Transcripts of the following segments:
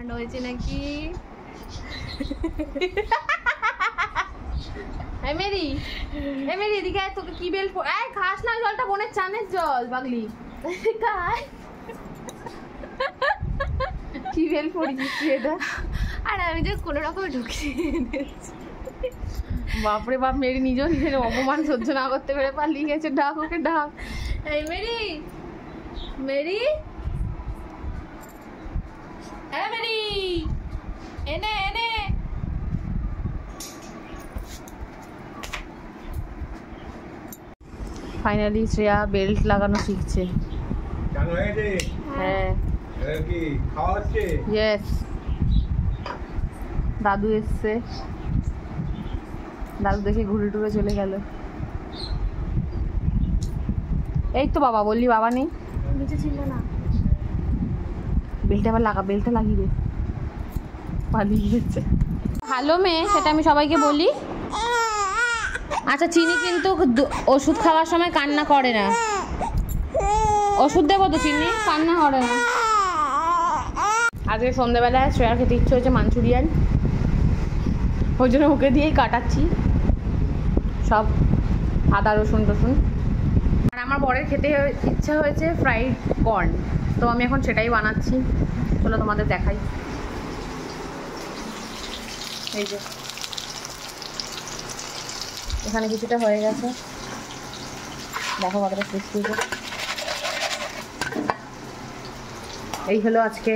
কাণ্ড হয়েছে নাকি? মেরি এদিকে আয়, তোকে কি বেল খাস না, জলটা বোনের চানের জল পাগলি। কি বেল পড়েছিস এটা? আর আমি যে কোনো রকম ঢুকছি। বাপরে বাপ, মেরি নিজের অপমান সহ্য না করতে পেরে পালিয়ে গেছে। ডাক ওকে, ডাক। এই মেরি, মেরি, হ্যাঁ মেরি, এনে এনে। ফাইনালি শ্রেয়া বেল্ট লাগানো শিখছে। হ্যাঁ, ইয়েস। দাদু এসছে, দাদু দেখে ঘুরে টুরে চলে গেল। এই তো বাবা বললি, বাবা নেই, নিচে ছিল না। বেল্টটা আবার লাগা, বেল্টটা লাগিয়ে দে। পালিয়ে গেছে। ভালো মেয়ে, সেটা আমি সবাইকে বলি। আচ্ছা, চিনি কিন্তু ওষুধ খাওয়ার সময় কান্না করে না। ওষুধ দেবো তো, চিনি কান্না করে না। আজকে সন্ধ্যেবেলায় শ্রেয়ার খেতে ইচ্ছে হয়েছে মাঞ্চুরিয়ান, ওই জন্য ওকে দিয়েই কাটাচ্ছি সব আদা রসুন টসুন। আর আমার বরের খেতে ইচ্ছা হয়েছে ফ্রাইড কর্ন, তো আমি এখন সেটাই বানাচ্ছি। চলো তোমাদের দেখাই। এই যে এখানে কিছুটা হয়ে গেছে, দেখো কতটা টেস্টি। এই হলো আজকে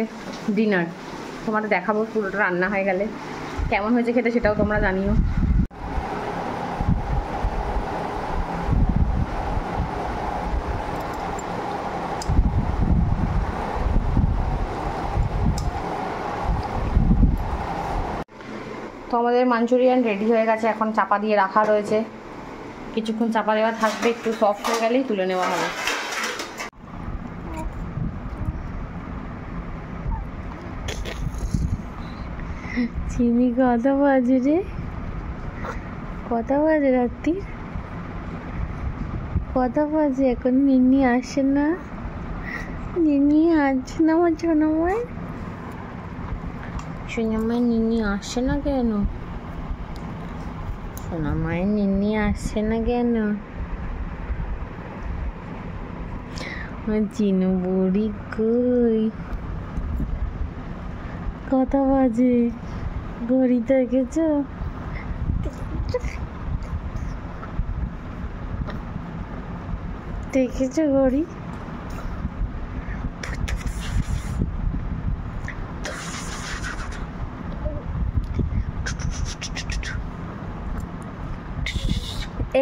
ডিনার। তোমাদের দেখাবো পুরোটা রান্না হয়ে গেলে কেমন হয়েছে খেতে, সেটাও তোমরা জানিও। তো আমাদের মাঞ্চুরিয়ান রেডি হয়ে গেছে, এখন চাপা দিয়ে রাখা রয়েছে। কিছুক্ষণ চাপা দেওয়া থাকবে, একটু সফট হয়ে গেলেই তুলে নেওয়া হবে। চিনি কটা বাজে রে? কটা বাজে রাত্রি? কটা বাজে এখন? মিনি আসে না, নিনি আসছে না আমার সোনামাই। সোনামাই নিনি আসে না কেন? সোনামাই নিনি আসছে না কেন? চিনু বুড়ি কই? কটা বাজে ঘড়ি দেখেছ? দেখেছো ঘড়ি?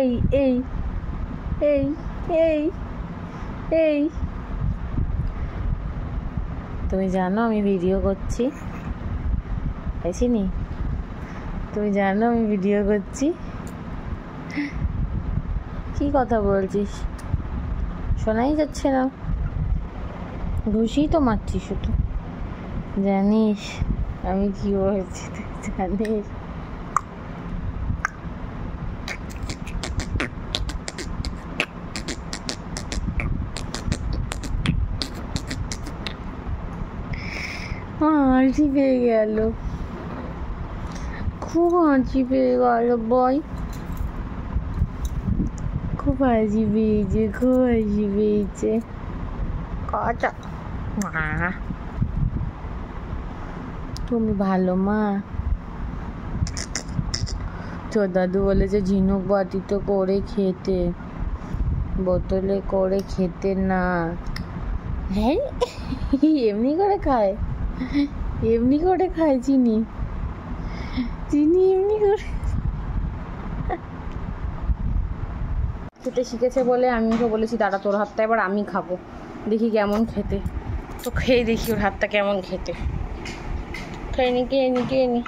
এই এই এই এই এই, তুমি জানো আমি ভিডিও করছি? চিনি, তুমি জানো আমি ভিডিও করছি? কি কথা বলছিস? শোনাই যাচ্ছে না, ঘুষি তো মারছি শুধু। জানিস আমি কি বলছি? তুই জানিস? হাঁচি পেয়ে গেল, খুব হাঁচি পেয়ে গেল বই, খুব হাসি পেয়েছে, খুব হাসি পেয়েছে। কটা মা তুমি ভালো মা? তোর দাদু বলেছে ঝিনুক বাটিতে করে খেতে, বোতলে করে খেতে না। হ্যাঁ, এমনি করে খায়, এমনি করে খায় চিনি, চিনি এমনি করে খেতে শিখেছে বলে আমি ওকে বলেছি দাঁড়া তোর হাতটা এবার আমি খাবো, দেখি কেমন খেতে। তো খেয়ে দেখি ওর হাতটা কেমন খেতে। খেয়ে নি, খেয়ে নি, খেয়ে নি।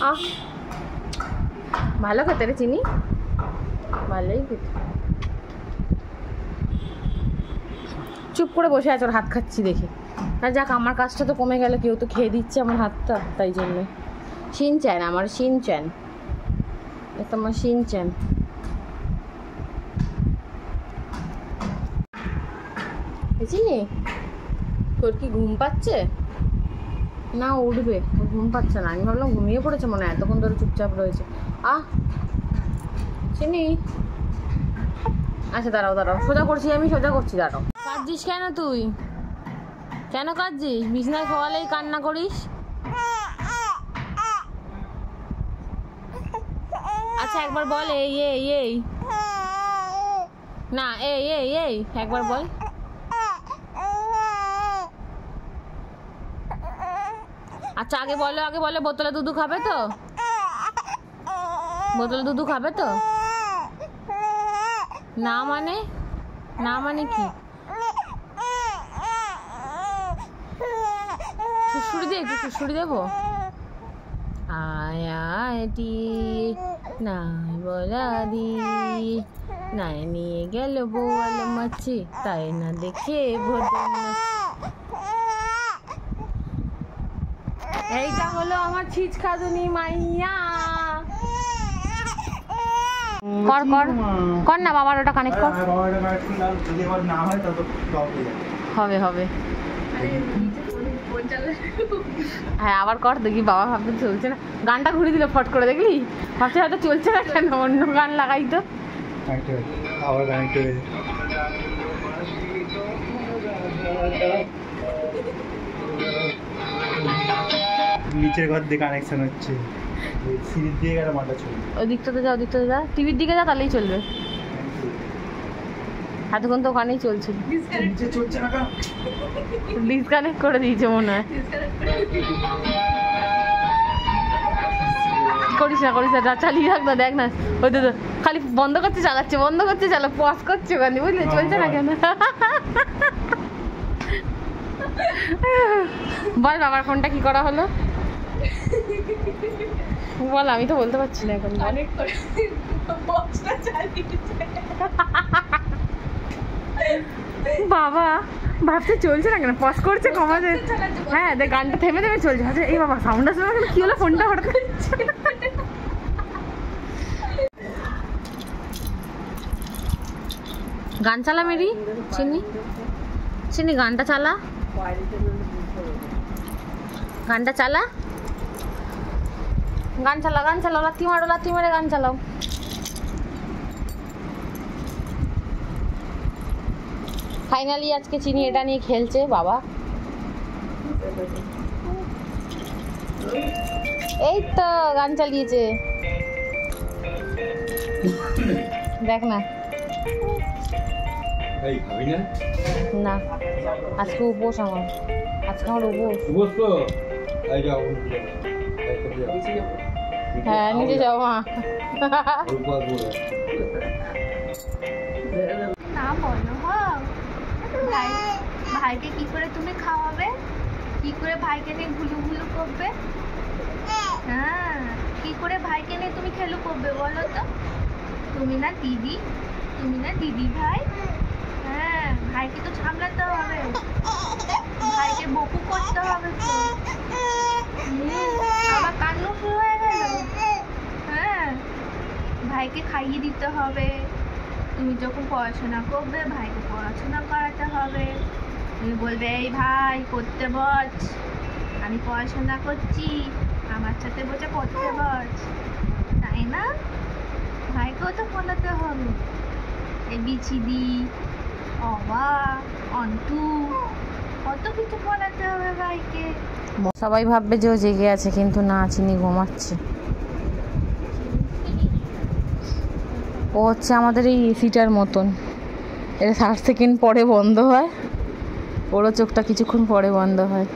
আহ, ভালো খেতে রে চিনি, ভালোই খেতে। চুপ করে বসে আছে, ওর হাত খাচ্ছি দেখে। আর যাক, আমার কাজটা তো কমে গেল, কেউ তো খেয়ে দিচ্ছে আমার হাতটা, তাই জন্য। শিনচ্যান, আমার শিনচ্যান, এটা আমার শিনচ্যান। চিনি, তোর কি ঘুম পাচ্ছে? না উঠবে, ওর ঘুম পাচ্ছে না। আমি ভাবলাম ঘুমিয়ে পড়েছে মনে হয়, এতক্ষণ ধরে চুপচাপ রয়েছে। চিনি, আচ্ছা দাঁড়াও দাঁড়াও, সোজা করছি, আমি সোজা করছি, দাঁড়াও। কাঁদছিস কেন তুই? কেন কাঁদছিস? বিছনায় খোয়ালেই কান্না করিস? আচ্ছা একবার বল এই এই এই, না এই এই এই, একবার বল। আচ্ছা আগে বলো, আগে বলো, বোতলে দুধু খাবে তো? বোতলে দুধু খাবে তো? না মানে? না মানে কি? সুড়সুড়ি দিয়ে, একটু সুড়সুড়ি দেবো? আয়াটি নাই বলা দি, নাই নিয়ে গেল বোয়াল মাছি, তাই না দেখে ভোজন। এইটা হলো আমার ছিচ খাদুনি মাইয়া। কর কর কর না বাবার, ওটা কানেক্ট কর। হবে হবে, হ্যাঁ আবার কর দেখি। বাবা ভাবতে চলছে না, গানটা ঘুরে দিল ফট করে, দেখলি? ভাবছে হয়তো চলছে না কেন, অন্য গান লাগাই তো। নিচের ঘর দিয়ে কানেকশন হচ্ছে, সিঁড়ির দিয়ে গেলে মাথা চলবে। ওই দিকটাতে যা, ওই দিকটাতে যা, টিভির দিকে যা, তাহলেই চলবে। এতক্ষণ তো ওখানেই চলছিল। ডিসকানেক্ট করে দিয়েছে মনে হয়। করিস না করিস না, চালিয়ে রাখ না, দেখ না ওই তো খালি বন্ধ করছে চালাচ্ছে, বন্ধ করছে চালা, পজ করছে ওখানে, বুঝলি? চলছে না কেন? বল বাবার ফোনটা কি করা হলো বল, আমি তো বলতে পারছি না এখন। বাবা ভাবছে চলছে না কেন, পজ করছে কমাতে। হ্যাঁ দেখ, গানটা থেমে থেমে চলছে। আচ্ছা এই বাবা সাউন্ড আসলে না, কি হলো ফোনটা হঠাৎ? গান চালা মেরি, চিনি চিনি, গানটা চালা, গানটা চালা, গান চালা, গান চালাও, লাথি মারো, লাথি মেরে গান চালাও। ফাইনালি আজকে চিনি এটা নিয়ে খেলছে বাবা। এই তো গান চালিয়েছে, দেখ না। না আজকে উপোস আমার, আজকে আমার উপোস। হ্যাঁ নিচে যাও মা। না বলো ভাই, ভাইকে কি করে তুমি খাওয়াবে? কি করে ভাইকে নিয়ে ঘুলু ঘুলু করবে? হ্যাঁ কি করে ভাইকে নিয়ে তুমি খেলু করবে বলো তো? তুমি না দিদি, তুমি না দিদি ভাই। হ্যাঁ ভাইকে তো সামলাতে হবে, ভাইকে বকু করতে হবে তো। আবার কান্না শুরু হয়ে গেল। হ্যাঁ ভাইকে খাইয়ে দিতে হবে, তুমি যখন পড়াশোনা করবে ভাইকে পড়াশোনা করাতে হবে। তুমি বলবে এই ভাই পড়তে বস, আমি পড়াশোনা করছি, আমার সাথে বসে পড়তে বস, তাই না? ভাইকেও তো পড়াতে হবে, এবিসিডি, অবা, অন্টু, কত কিছু পড়াতে হবে ভাইকে। সবাই ভাববে যে ও জেগে আছে, কিন্তু না, চিনি ঘুমাচ্ছে। ও হচ্ছে আমাদের এই এসিটার মতন, এটা 60 সেকেন্ড পরে বন্ধ হয়, ওরও চোখটা কিছুক্ষণ পরে বন্ধ হয়।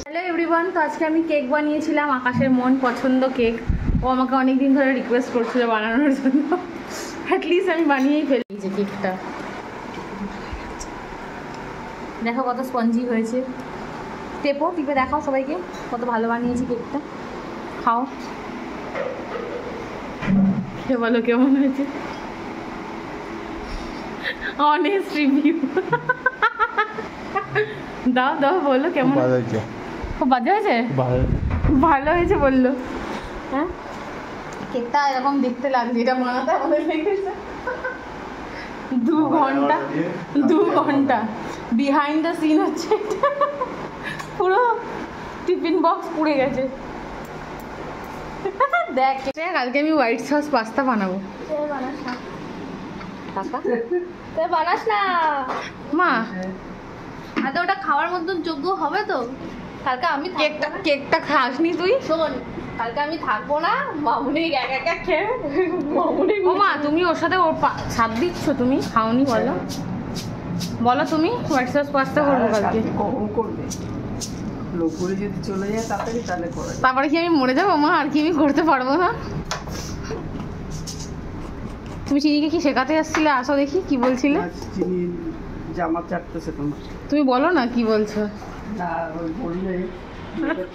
হ্যালো এভরিওয়ান, তো আজকে আমি কেক বানিয়েছিলাম, আকাশের মন পছন্দ কেক। ও আমাকে অনেক দিন ধরে রিকোয়েস্ট করছিল বানানোর জন্য, অ্যাটলিস্ট আমি বানিয়েই ফেলি। যে কেকটা দেখো কত স্পঞ্জি হয়েছে, টেপো, টিপে দেখাও সবাইকে কত ভালো বানিয়েছি কেকটা। খাও, খেয়ে বলো কেমন হয়েছে। অনেস্ট রিভিউ দাও দাও, বলো কেমন হয়েছে। খুব বাজে হয়েছে? ভালো হয়েছে বললো। হ্যাঁ, কেকটা এরকম দেখতে লাগছে, এটা বানাতে আমাদের লেগেছে 2 ঘন্টা। বিহাইন্ড দ্য সিন হচ্ছে এটা। পুরো টিফিন বক্স পুড়ে গেছে। দেখ, কালকে আমি হোয়াইট সস পাস্তা বানাবো। বানাস না মা, আদৌ ওটা খাওয়ার মতন যোগ্য হবে তো? কালকে আমি কেকটা খাসনি তুই? শোন, কালকে আমি থাকবো না, মামুনি একা খেয়ে মামুনি। ও মা, তুমি ওর সাথে ওর ছাদ দিচ্ছ, তুমি খাওনি? বলো বলো, তুমি হোয়াইট সস পাস্তা করবো কালকে। কখন করবে? লোকগুলি যদি চলে যায় তাড়াতাড়ি তাহলে করে। তারপরে কি আমি মরে যাবো মা? আর কি আমি করতে পারবো না? তুমি চিনিকে কি শেখাতে আসছিলে? আসো দেখি কি বলছিলে। চিনি জামা চাটতেছে তোমার। তুমি বলো না কি বলছো। না, ওই বললে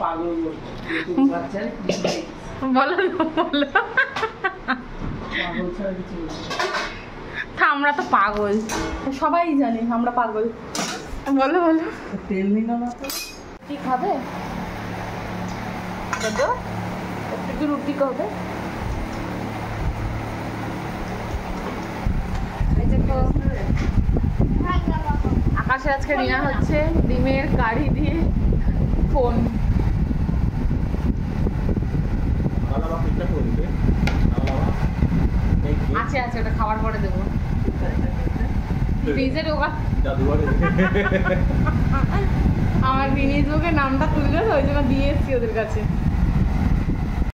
পাগল বাচ্চা বলো না, বলো। পাগল ছাড়া কিছু বলছে না। তা আমরা তো পাগল, সবাই জানে আমরা পাগল। বলো বলো। তেল নিল না তো? কি খাবে দাদা? একটু রুটি খাবে? এই দেখো, আকাশের আজকে ডিনার হচ্ছে ডিমের কারি দিয়ে ফোন। আছে আছে, ওটা খাওয়ার পরে দেবো। ফ্রিজে ঢোকা আমার জিনিস বুকের নামটা তুললো তো, ওই জন্য দিয়ে এসছি ওদের কাছে।